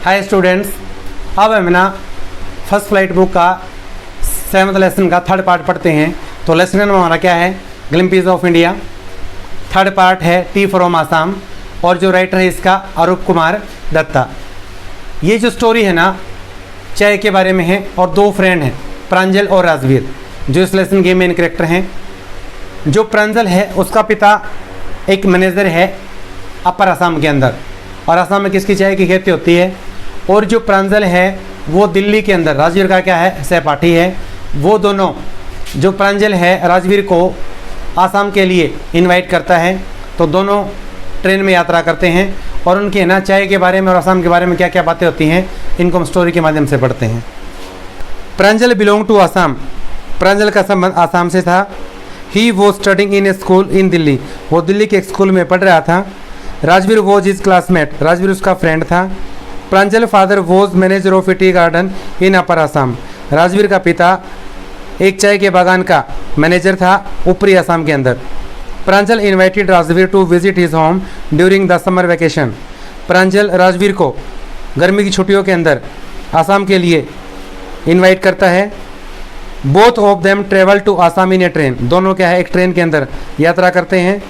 Hi students, अब हम ना फर्स्ट फ्लाइट बुक का 7th लेसन का थर्ड पार्ट पढ़ते हैं। तो लेसन में हमारा क्या है, ग्लिम्पस ऑफ इंडिया। थर्ड पार्ट है टी फ्रॉम आसाम और जो राइटर है इसका अरूप कुमार दत्ता। ये जो स्टोरी है ना चाय के बारे में है और दो फ्रेंड हैं प्रांजल और राजवीर जो इस लेसन के मेन कैरेक्टर हैं। जो प्रांजल है उसका पिता एक मैनेजर है अपर आसाम के अंदर और आसाम में किसकी चाय की खेती होती है। और जो प्रांजल है वो दिल्ली के अंदर राजवीर का क्या है सहपाठी है। वो दोनों जो प्रांजल है राजवीर को आसाम के लिए इनवाइट करता है। तो दोनों ट्रेन में यात्रा करते हैं और उनके ना चाय के बारे में और आसाम के बारे में क्या क्या बातें होती हैं इनको हम स्टोरी के माध्यम से पढ़ते हैं। Pranjal belong to Assam. प्रांजल का संबंध आसाम से था। He was studying in a school in Delhi. वो दिल्ली के एक स्कूल में पढ़ रहा था। Rajveer was his classmate. Rajveer उसका फ्रेंड था। Pranjal father was manager of a tea garden in upper Assam. Rajveer का पिता एक चाय के बागान का मैनेजर था ऊपरी आसाम के अंदर। Pranjal invited Rajveer to visit his home during the summer vacation. Pranjal Rajveer को गर्मी की छुट्टियों के अंदर आसाम के लिए इनवाइट करता है। Both of them travel to Assam in a train. दोनों क्या है एक ट्रेन के अंदर यात्रा करते हैं।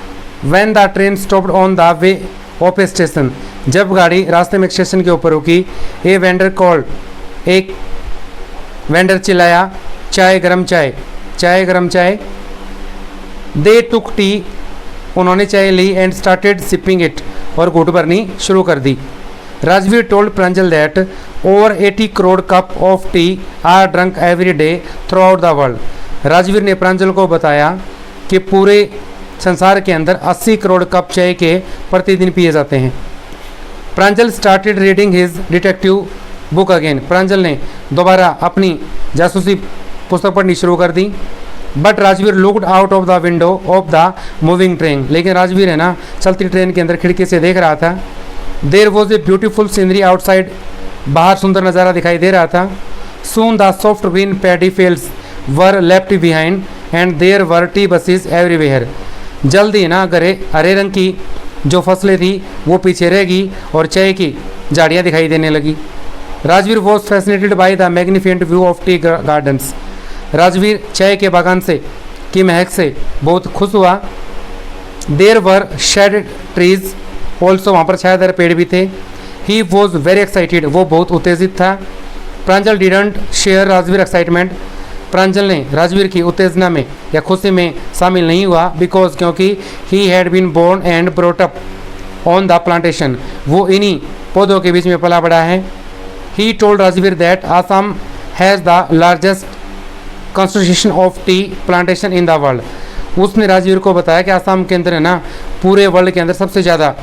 When the train stopped on the way of a station. जब गाड़ी रास्ते में एक स्टेशन के ऊपर रुकी, ए वेंडर कॉल्ड। एक वेंडर चिल्लाया, चाय गरम चाय, चाय गरम चाय। They took tea. उन्होंने चाय ली एंड स्टार्टेड सिपिंग इट। और घूंट भरनी शुरू कर दी। Rajveer told Pranjal that over 80 crore cup of tea are drunk every day throughout the world. Rajveer ने प्रांजल को बताया कि पूरे संसार के अंदर 80 करोड़ कप चाय के प्रतिदिन पिए जाते हैं। Pranjal started reading his detective book again. Pranjal ने दोबारा अपनी जासूसी पुस्तक पढ़नी शुरू कर दी। But Rajveer looked out of the window of the moving train. लेकिन राजवीर है ना चलती ट्रेन के अंदर खिड़की से देख रहा था। There was a beautiful scenery outside. बाहर सुंदर नज़ारा दिखाई दे रहा था। Soon the soft green paddy fields were left behind and there were tea bushes everywhere. जल्दी ना हरे रंग की जो फसलें थी वो पीछे रहेगी और चाय की झाड़ियाँ दिखाई देने लगी। Rajveer was fascinated by the magnificent view of tea gardens. Rajveer चाय के बागान से की महक से बहुत खुश हुआ। There were shade trees also. वहाँ पर छायादार पेड़ भी थे। He was very excited. वो बहुत उत्तेजित था। Pranjal didn't share Rajveer excitement. Pranjal ने राजवीर की उत्तेजना में या खुशी में शामिल नहीं हुआ। बिकॉज क्योंकि he had been born and brought up on the plantation. वो इन्हीं पौधों के बीच में पला बड़ा है। He told Rajveer that Assam has the largest concentration of tea plantation in the world. उसने राजवीर को बताया कि आसाम के अंदर है ना पूरे वर्ल्ड के अंदर सबसे ज़्यादा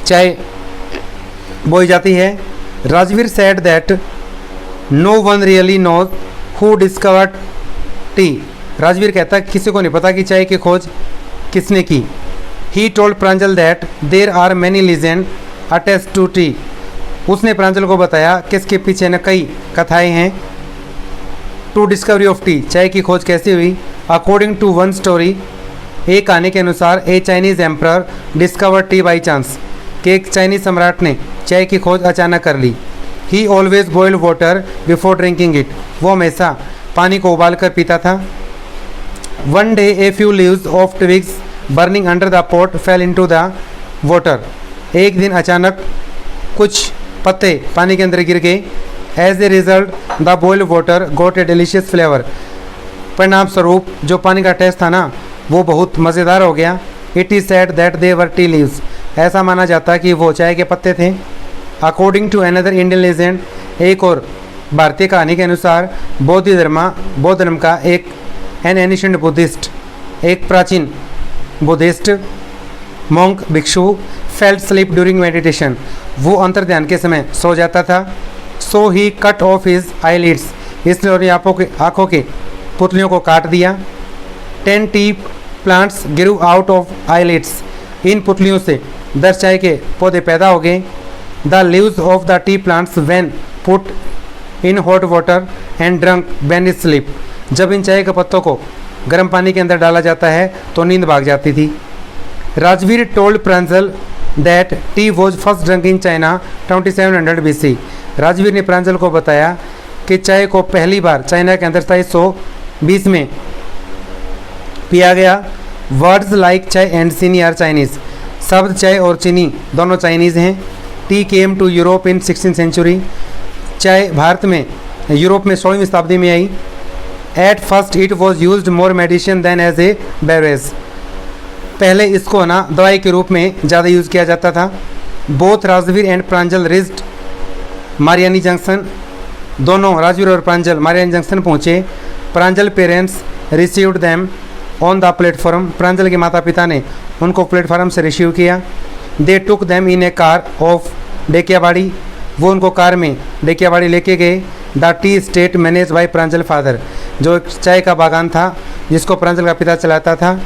चाय बोई जाती है। Rajveer said that no one really knows who discovered tea. Rajveer कहता है किसी को नहीं पता कि चाय की खोज किसने की। He told Pranjal that there are many legend attach to tea. उसने प्रांजल को बताया कि इसके पीछे न कई कथाएं हैं। टू डिस्कवरी ऑफ टी, चाय की खोज कैसे हुई। अकॉर्डिंग टू वन स्टोरी, एक कहानी के अनुसार a Chinese emperor discover tea by chance, कि एक चाइनीज सम्राट ने चाय की खोज अचानक कर ली। He always boiled water before drinking it. वो हमेशा पानी को उबाल कर पीता था। One day a few leaves of twigs burning under the pot fell into the water. एक दिन अचानक कुछ पत्ते पानी के अंदर गिर गए। As a result the boiled water got a delicious flavour. परिणाम स्वरूप जो पानी का टेस्ट था ना वो बहुत मज़ेदार हो गया। It is said that they were tea leaves. ऐसा माना जाता है कि वो चाय के पत्ते थे। According to another Indian legend, एक और भारतीय कहानी के अनुसार बौद्ध धर्म का एक एनिशेंट बुद्धिस्ट, एक प्राचीन बुद्धिस्ट मॉन्क भिक्षु फेल्ट स्लीप ड्यूरिंग मेडिटेशन। वो अंतर्ध्यान के समय सो जाता था। So he cut off his eyelids. इसलिए उन्हें आँखों के पुतलियों को काट दिया। 10 tea plants grew out of eyelids. इन पुतलियों से 10 चाय के पौधे पैदा हो गए। The leaves of the tea plants when put in hot water and drunk when is sleep. जब इन चाय के पत्तों को गर्म पानी के अंदर डाला जाता है तो नींद भाग जाती थी। Rajveer told Pranjal that T was first drunk in China 2700 BC। Rajveer ने प्रांजल को बताया कि चाय को पहली बार चाइना के अंदर 2720 में पिया गया। Words like chai and chini are Chinese. शब्द चाय और चीनी दोनों चाइनीज़ हैं। Tea came to Europe in 16th century. चाय भारत में यूरोप में 16वीं शताब्दी में आई। At first it was use more medicine than as a beverage. पहले इसको ना दवाई के रूप में ज़्यादा यूज़ किया जाता था। Both Rajveer and Pranjal reached Mariani junction. दोनों राजवीर और प्रांजल मारियानी जंक्शन पहुँचे। Pranjal parents received them on the platform. Pranjal के माता पिता ने उनको प्लेटफॉर्म से रिसीव किया। They took them in a car of Dekiyabari. वो उनको कार में डेकियाबाड़ी लेके गए। The tea estate manage by Pranjal father. जो एक चाय का बागान था जिसको प्रांजल का पिता चलाता था।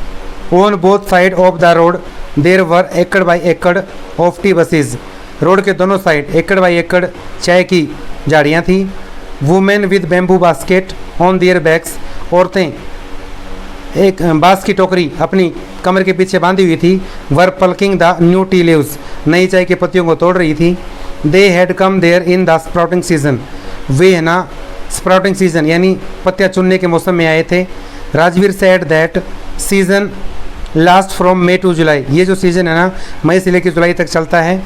On both side of the road there were acre by एकड़ ऑफ टी बसेज। रोड के दोनों साइड एकड़ बाई एकड़ चाय की झाड़ियाँ थी। Women with bamboo basket on their backs. औरतें एक बांस की टोकरी अपनी कमर के पीछे बांधी हुई थी। Were plucking the new tea leaves. नई चाय के पत्तियों को तोड़ रही थी। They had come there in the sprouting season. वे है ना स्प्राउटिंग सीजन यानी पत्तियाँ चुनने के मौसम में आए थे। Rajveer said that season last from May to July. ये जो सीज़न है ना मई से लेकर जुलाई तक चलता है।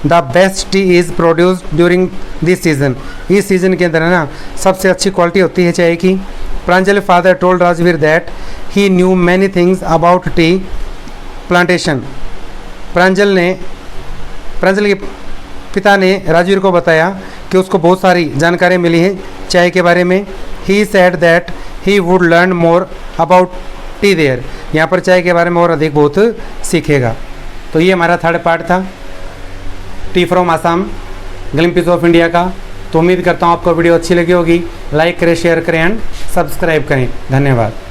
The best T is produced during this season. इस सीज़न के अंदर है ना सबसे अच्छी क्वालिटी होती है चाय की। Pranjal father told Rajveer that he knew many things about tea plantation. Pranjal के पिता ने राजवीर को बताया कि उसको बहुत सारी जानकारी मिली है चाय के बारे में। He said that he would learn more about tea there. यहाँ पर चाय के बारे में और अधिक बहुत सीखेगा। तो ये हमारा थर्ड पार्ट था tea from Assam glimpses of India का। तो उम्मीद करता हूँ आपको वीडियो अच्छी लगी होगी। लाइक करें, शेयर करें एंड सब्सक्राइब करें। धन्यवाद।